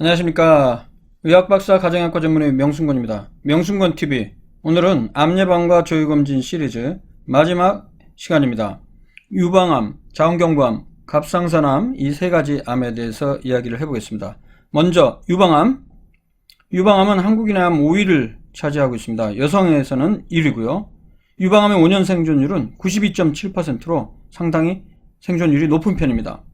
안녕하십니까. 의학박사 가정의학과 전문의 명순권입니다. 명순권TV. 오늘은 암 예방과 조기검진 시리즈 마지막 시간입니다. 유방암, 자궁경부암, 갑상선암 이 세 가지 암에 대해서 이야기를 해보겠습니다. 먼저 유방암. 유방암은 한국인의 암 5위를 차지하고 있습니다. 여성에서는 1위고요. 유방암의 5년 생존율은 92.7%로 상당히 생존율이 높은 편입니다.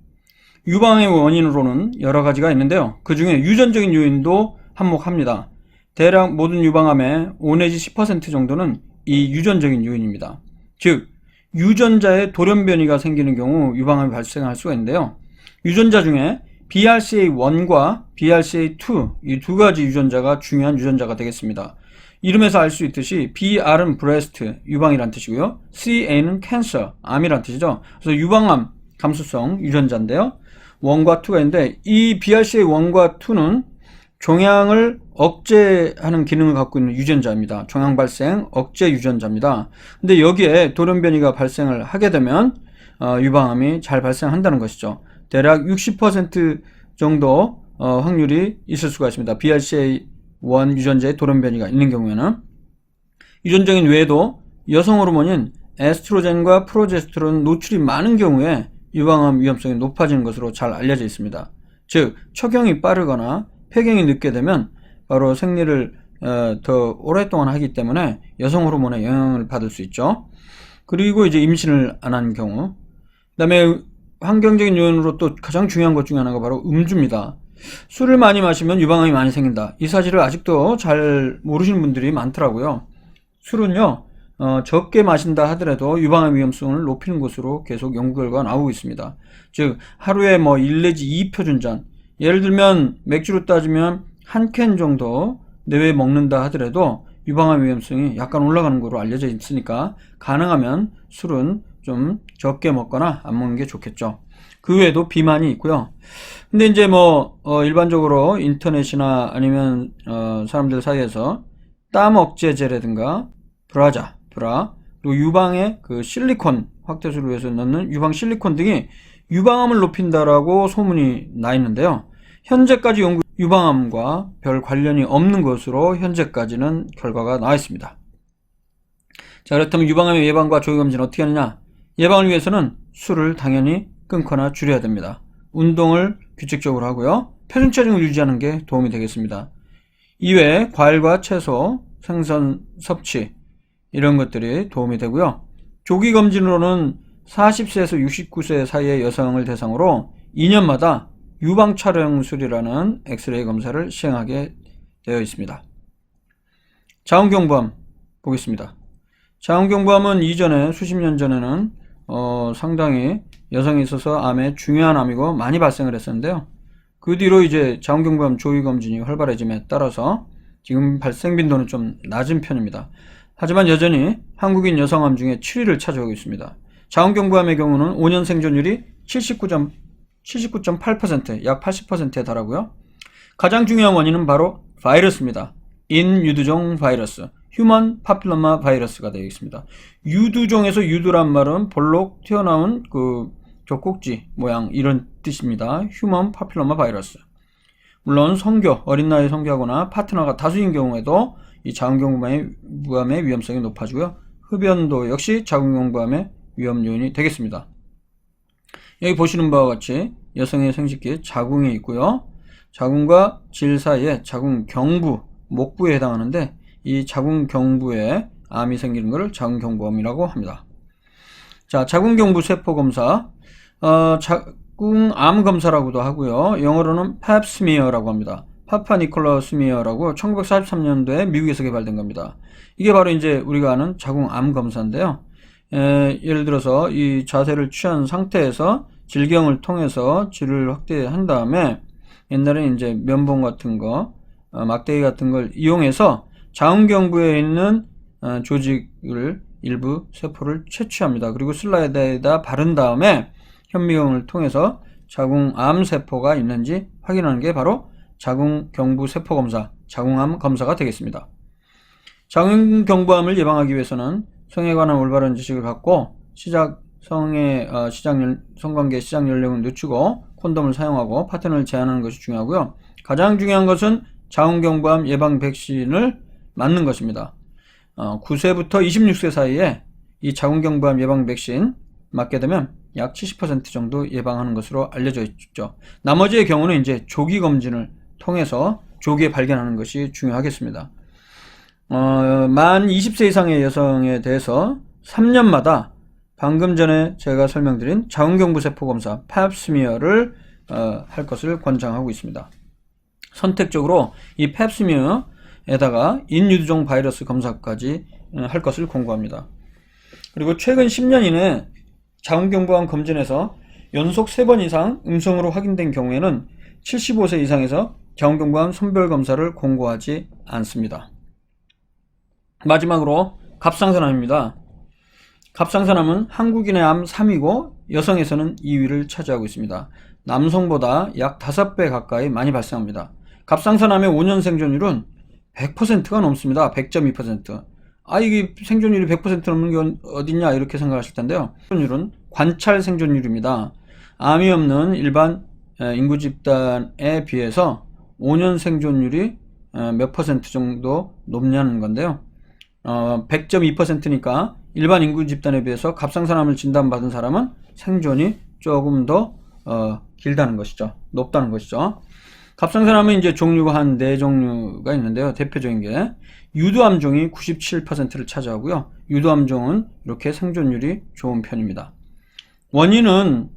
유방암의 원인으로는 여러 가지가 있는데요. 그 중에 유전적인 요인도 한몫합니다. 대략 모든 유방암의 5 내지 10% 정도는 이 유전적인 요인입니다. 즉 유전자에 돌연변이가 생기는 경우 유방암이 발생할 수가 있는데요. 유전자 중에 BRCA1과 BRCA2 이 두 가지 유전자가 중요한 유전자가 되겠습니다. 이름에서 알 수 있듯이 BR은 breast, 유방이란 뜻이고요. CA는 cancer, 암이란 뜻이죠. 그래서 유방암 감수성 유전자인데요. 1과 2가 있는데 이 BRCA1과 2는 종양을 억제하는 기능을 갖고 있는 유전자입니다. 종양 발생 억제 유전자입니다. 근데 여기에 돌연변이가 발생을 하게 되면 유방암이 잘 발생한다는 것이죠. 대략 60% 정도 확률이 있을 수가 있습니다. BRCA1 유전자의 돌연변이가 있는 경우에는. 유전적인 외에도 여성 호르몬인 에스트로겐과 프로제스테론 노출이 많은 경우에 유방암 위험성이 높아지는 것으로 잘 알려져 있습니다. 즉 척경이 빠르거나 폐경이 늦게 되면 바로 생리를 더 오랫동안 하기 때문에 여성 호르몬의 영향을 받을 수 있죠. 그리고 이제 임신을 안 한 경우, 그 다음에 환경적인 요인으로 또 가장 중요한 것 중에 하나가 바로 음주입니다. 술을 많이 마시면 유방암이 많이 생긴다. 이 사실을 아직도 잘 모르시는 분들이 많더라고요. 술은요 적게 마신다 하더라도 유방암 위험성을 높이는 것으로 계속 연구 결과가 나오고 있습니다. 즉 하루에 1 내지 2표준잔, 예를 들면 맥주로 따지면 한 캔 정도 내외 먹는다 하더라도 유방암 위험성이 약간 올라가는 것으로 알려져 있으니까 가능하면 술은 좀 적게 먹거나 안 먹는 게 좋겠죠. 그 외에도 비만이 있고요. 근데 이제 일반적으로 인터넷이나 아니면 사람들 사이에서 땀 억제제라든가 브라, 그리고 유방에 그 실리콘 확대수를 위해서 넣는 유방 실리콘 등이 유방암을 높인다라고 소문이 나 있는데요. 현재까지 유방암과 별 관련이 없는 것으로 현재까지는 결과가 나와 있습니다. 자, 그렇다면 유방암의 예방과 조기검진 어떻게 하느냐? 예방을 위해서는 술을 당연히 끊거나 줄여야 됩니다. 운동을 규칙적으로 하고요. 표준체중을 유지하는 게 도움이 되겠습니다. 이외에 과일과 채소, 생선 섭취 이런 것들이 도움이 되고요. 조기검진으로는 40세에서 69세 사이의 여성을 대상으로 2년마다 유방촬영술이라는 엑스레이 검사를 시행하게 되어 있습니다. 자궁경부암 보겠습니다. 자궁경부암은 이전에 수십 년 전에는 상당히 여성에 있어서 암의 중요한 암이고 많이 발생을 했었는데요. 그 뒤로 이제 자궁경부암 조기검진이 활발해짐에 따라서 지금 발생 빈도는 좀 낮은 편입니다. 하지만 여전히 한국인 여성암 중에 7위를 차지하고 있습니다. 자궁경부암의 경우는 5년 생존율이 79.8%, 약 80%에 달하고요. 가장 중요한 원인은 바로 바이러스입니다. 인유두종 바이러스, 휴먼 파필로마 바이러스가 되어 있습니다. 유두종에서 유두란 말은 볼록 튀어나온 그 젖꼭지 모양 이런 뜻입니다. 휴먼 파필로마 바이러스. 물론 성교, 어린 나이에 성교하거나 파트너가 다수인 경우에도 이 자궁경부암의 위험성이 높아지고요. 흡연도 역시 자궁경부암의 위험 요인이 되겠습니다. 여기 보시는 바와 같이 여성의 생식기에 자궁이 있고요. 자궁과 질 사이에 자궁경부, 목부에 해당하는데 이 자궁경부에 암이 생기는 것을 자궁경부암이라고 합니다. 자, 자궁경부 세포 검사, 자궁암 검사라고도 하고요. 영어로는 팝스미어라고 합니다. 파파 니콜라 스미어라고 1943년도에 미국에서 개발된 겁니다. 이게 바로 이제 우리가 아는 자궁암 검사인데요. 예를 들어서 이 자세를 취한 상태에서 질경을 통해서 질을 확대한 다음에 옛날에 이제 면봉 같은 거, 막대기 같은 걸 이용해서 자궁경부에 있는 조직을 일부 세포를 채취합니다. 그리고 슬라이드에다 바른 다음에 현미경을 통해서 자궁암 세포가 있는지 확인하는 게 바로 자궁경부 세포 검사, 자궁암 검사가 되겠습니다. 자궁경부암을 예방하기 위해서는 성에 관한 올바른 지식을 갖고 성관계 시작 연령을 늦추고 콘돔을 사용하고 파트너를 제한하는 것이 중요하고요. 가장 중요한 것은 자궁경부암 예방 백신을 맞는 것입니다. 9세부터 26세 사이에 이 자궁경부암 예방 백신 맞게 되면 약 70% 정도 예방하는 것으로 알려져 있죠. 나머지의 경우는 이제 조기 검진을 통해서 조기에 발견하는 것이 중요하겠습니다. 만 20세 이상의 여성에 대해서 3년마다 방금 전에 제가 설명드린 자궁경부세포 검사 팹스미어를 할 것을 권장하고 있습니다. 선택적으로 이 팹스미어에다가 인유두종 바이러스 검사까지 할 것을 권고합니다. 그리고 최근 10년 이내 자궁경부암 검진에서 연속 3번 이상 음성으로 확인된 경우에는 75세 이상에서 자궁경부암 선별검사를 권고하지 않습니다. 마지막으로 갑상선암입니다. 갑상선암은 한국인의 암 3위고 여성에서는 2위를 차지하고 있습니다. 남성보다 약 5배 가까이 많이 발생합니다. 갑상선암의 5년 생존율은 100%가 넘습니다. 100.2%. 이게 생존율이 100% 넘는 게 어딨냐 이렇게 생각하실 텐데요. 생존율은 관찰 생존율입니다. 암이 없는 일반 인구 집단에 비해서 5년 생존율이 몇 퍼센트 정도 높냐는 건데요. 100.2%니까 일반 인구 집단에 비해서 갑상선암을 진단받은 사람은 생존이 조금 더 길다는 것이죠. 높다는 것이죠. 갑상선암은 이제 종류가 한 4종류가 있는데요. 대표적인 게 유두암종이 97%를 차지하고요. 유두암종은 이렇게 생존율이 좋은 편입니다. 원인은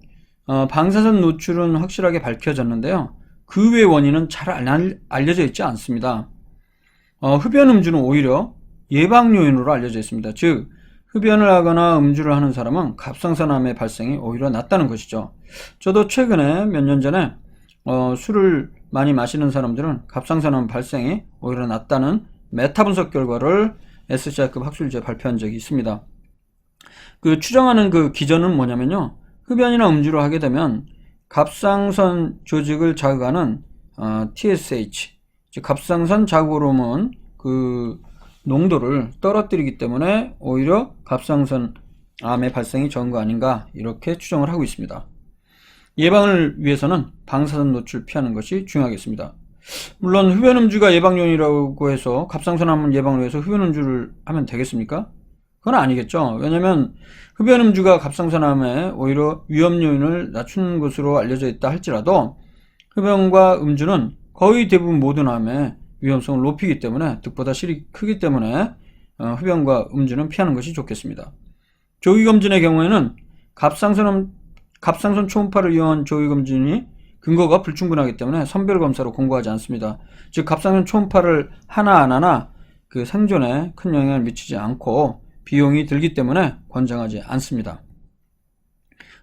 방사선 노출은 확실하게 밝혀졌는데요. 그 외의 원인은 잘 알려져 있지 않습니다. 흡연 음주는 오히려 예방 요인으로 알려져 있습니다. 즉 흡연을 하거나 음주를 하는 사람은 갑상선암의 발생이 오히려 낮다는 것이죠. 저도 최근에 몇 년 전에 술을 많이 마시는 사람들은 갑상선암 발생이 오히려 낮다는 메타 분석 결과를 SCI급 학술지에 발표한 적이 있습니다. 그 추정하는 그 기전은 뭐냐면요. 흡연이나 음주를 하게 되면 갑상선 조직을 자극하는 TSH, 즉 갑상선 자극 호르몬 그 농도를 떨어뜨리기 때문에 오히려 갑상선 암의 발생이 적은 거 아닌가 이렇게 추정을 하고 있습니다. 예방을 위해서는 방사선 노출 피하는 것이 중요하겠습니다. 물론 흡연 음주가 예방 요인이라고 해서 갑상선암 예방을 위해서 흡연 음주를 하면 되겠습니까? 그건 아니겠죠. 왜냐하면 흡연 음주가 갑상선암의 오히려 위험 요인을 낮추는 것으로 알려져 있다 할지라도 흡연과 음주는 거의 대부분 모든 암의 위험성을 높이기 때문에 득보다 실이 크기 때문에 흡연과 음주는 피하는 것이 좋겠습니다. 조기검진의 경우에는 갑상선 초음파를 이용한 조기검진이 근거가 불충분하기 때문에 선별검사로 권고하지 않습니다. 즉 갑상선 초음파를 하나 안 하나 그 생존에 큰 영향을 미치지 않고 비용이 들기 때문에 권장하지 않습니다.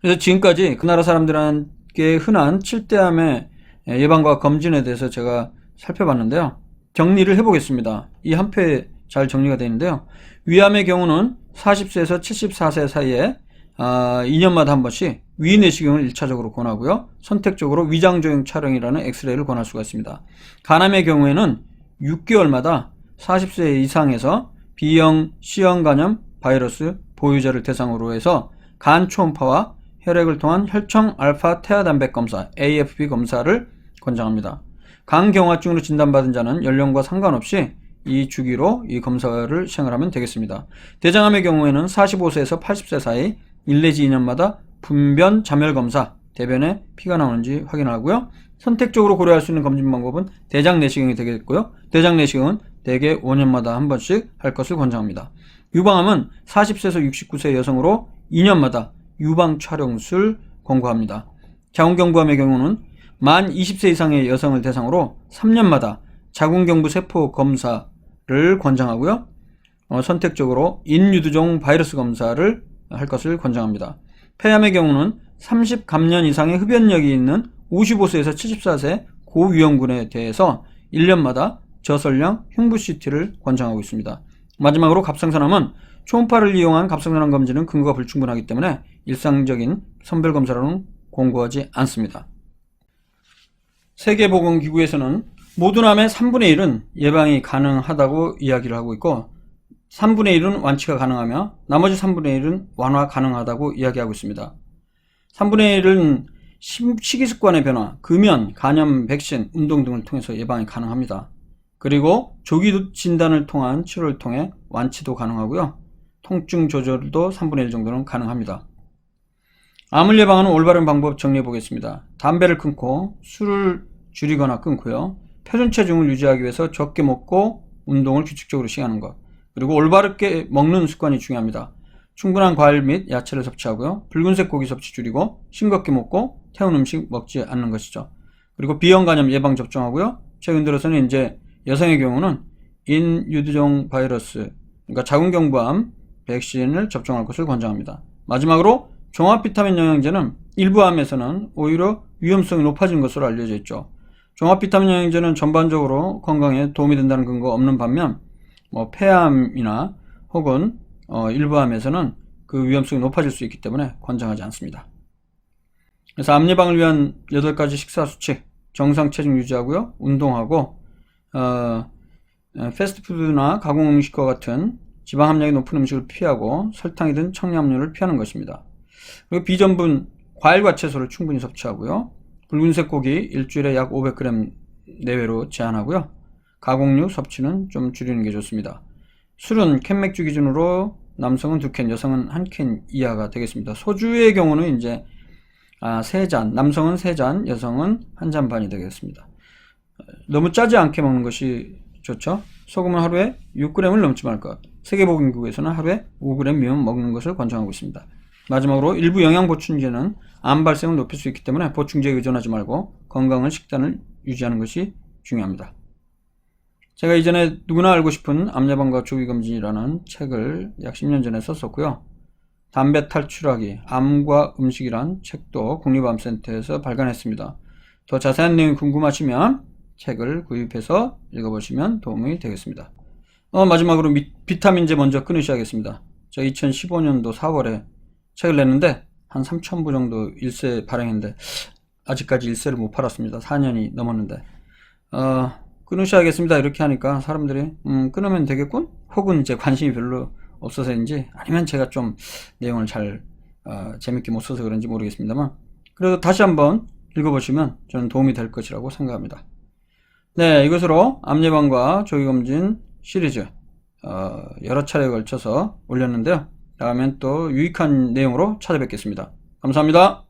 그래서 지금까지 그 나라 사람들에게 흔한 7대암의 예방과 검진에 대해서 제가 살펴봤는데요. 정리를 해보겠습니다. 이 한 표에 잘 정리가 되어 있는데요. 위암의 경우는 40세에서 74세 사이에 2년마다 한 번씩 위내시경을 1차적으로 권하고요. 선택적으로 위장조형 촬영이라는 엑스레이를 권할 수가 있습니다. 간암의 경우에는 6개월마다 40세 이상에서 B형 C형 간염 바이러스 보유자를 대상으로 해서 간 초음파와 혈액을 통한 혈청 알파 태아단백 검사 AFP 검사를 권장합니다. 간경화증으로 진단받은 자는 연령과 상관없이 이 주기로 이 검사를 시행을 하면 되겠습니다. 대장암의 경우에는 45세에서 80세 사이 1 내지 2년마다 분변 자멸 검사, 대변에 피가 나오는지 확인하고요. 선택적으로 고려할 수 있는 검진 방법은 대장 내시경이 되겠고요. 대장 내시경은 대개 5년마다 한 번씩 할 것을 권장합니다. 유방암은 40세에서 69세 여성으로 2년마다 유방 촬영술 권고합니다. 자궁경부암의 경우는 만 20세 이상의 여성을 대상으로 3년마다 자궁경부 세포 검사를 권장하고요. 선택적으로 인유두종 바이러스 검사를 할 것을 권장합니다. 폐암의 경우는 30감년 이상의 흡연력이 있는 55세에서 74세 고위험군에 대해서 1년마다 저설량 흉부 CT를 권장하고 있습니다. 마지막으로 갑상선암은 초음파를 이용한 갑상선암 검진은 근거가 불충분하기 때문에 일상적인 선별검사로는 권고하지 않습니다. 세계보건기구에서는 모든 암의 3분의 1은 예방이 가능하다고 이야기를 하고 있고 3분의 1은 완치가 가능하며 나머지 3분의 1은 완화 가능하다고 이야기하고 있습니다. 3분의 1은 식이습관의 변화, 금연, 간염, 백신, 운동 등을 통해서 예방이 가능합니다. 그리고 조기 진단을 통한 치료를 통해 완치도 가능하고요. 통증 조절도 3분의 1 정도는 가능합니다. 암을 예방하는 올바른 방법 정리해 보겠습니다. 담배를 끊고 술을 줄이거나 끊고요. 표준 체중을 유지하기 위해서 적게 먹고 운동을 규칙적으로 시행하는 것. 그리고 올바르게 먹는 습관이 중요합니다. 충분한 과일 및 야채를 섭취하고요. 붉은색 고기 섭취 줄이고 싱겁게 먹고 태운 음식 먹지 않는 것이죠. 그리고 비형 간염 예방 접종하고요. 최근 들어서는 이제 여성의 경우는 인유두종 바이러스, 그러니까 자궁경부암 백신을 접종할 것을 권장합니다. 마지막으로 종합 비타민 영양제는 일부 암에서는 오히려 위험성이 높아진 것으로 알려져 있죠. 종합 비타민 영양제는 전반적으로 건강에 도움이 된다는 근거가 없는 반면 폐암이나 혹은 일부 암에서는 그 위험성이 높아질 수 있기 때문에 권장하지 않습니다. 그래서 암 예방을 위한 8가지 식사 수칙, 정상 체중 유지하고요. 운동하고 패스트푸드나 가공 음식과 같은 지방 함량이 높은 음식을 피하고 설탕이든 청량음료를 피하는 것입니다. 그리고 비전분, 과일과 채소를 충분히 섭취하고요. 붉은색 고기 일주일에 약 500g 내외로 제한하고요. 가공육 섭취는 좀 줄이는 게 좋습니다. 술은 캔맥주 기준으로 남성은 2캔, 여성은 1캔 이하가 되겠습니다. 소주의 경우는 이제 3잔, 남성은 3잔, 여성은 1잔 반이 되겠습니다. 너무 짜지 않게 먹는 것이 좋죠. 소금은 하루에 6g을 넘지 말 것. 세계보건기구에서는 하루에 5g 미만 먹는 것을 권장하고 있습니다. 마지막으로 일부 영양보충제는 암 발생을 높일 수 있기 때문에 보충제에 의존하지 말고 건강한 식단을 유지하는 것이 중요합니다. 제가 이전에 누구나 알고 싶은 암 예방과 조기검진이라는 책을 약 10년 전에 썼었고요. 담배 탈출하기, 암과 음식이란 책도 국립암센터에서 발간했습니다. 더 자세한 내용이 궁금하시면 책을 구입해서 읽어보시면 도움이 되겠습니다. 마지막으로 비타민제 먼저 끊으셔야겠습니다. 제가 2015년도 4월에 책을 냈는데 한 3,000부 정도 일세 발행했는데 아직까지 일세를 못 팔았습니다. 4년이 넘었는데 끊으셔야겠습니다. 이렇게 하니까 사람들이 끊으면 되겠군? 혹은 이제 관심이 별로 없어서인지 아니면 제가 좀 내용을 잘 재밌게 못 써서 그런지 모르겠습니다만 그래도 다시 한번 읽어보시면 저는 도움이 될 것이라고 생각합니다. 네, 이것으로 암 예방과 조기검진 시리즈 여러 차례에 걸쳐서 올렸는데요. 다음엔 또 유익한 내용으로 찾아뵙겠습니다. 감사합니다.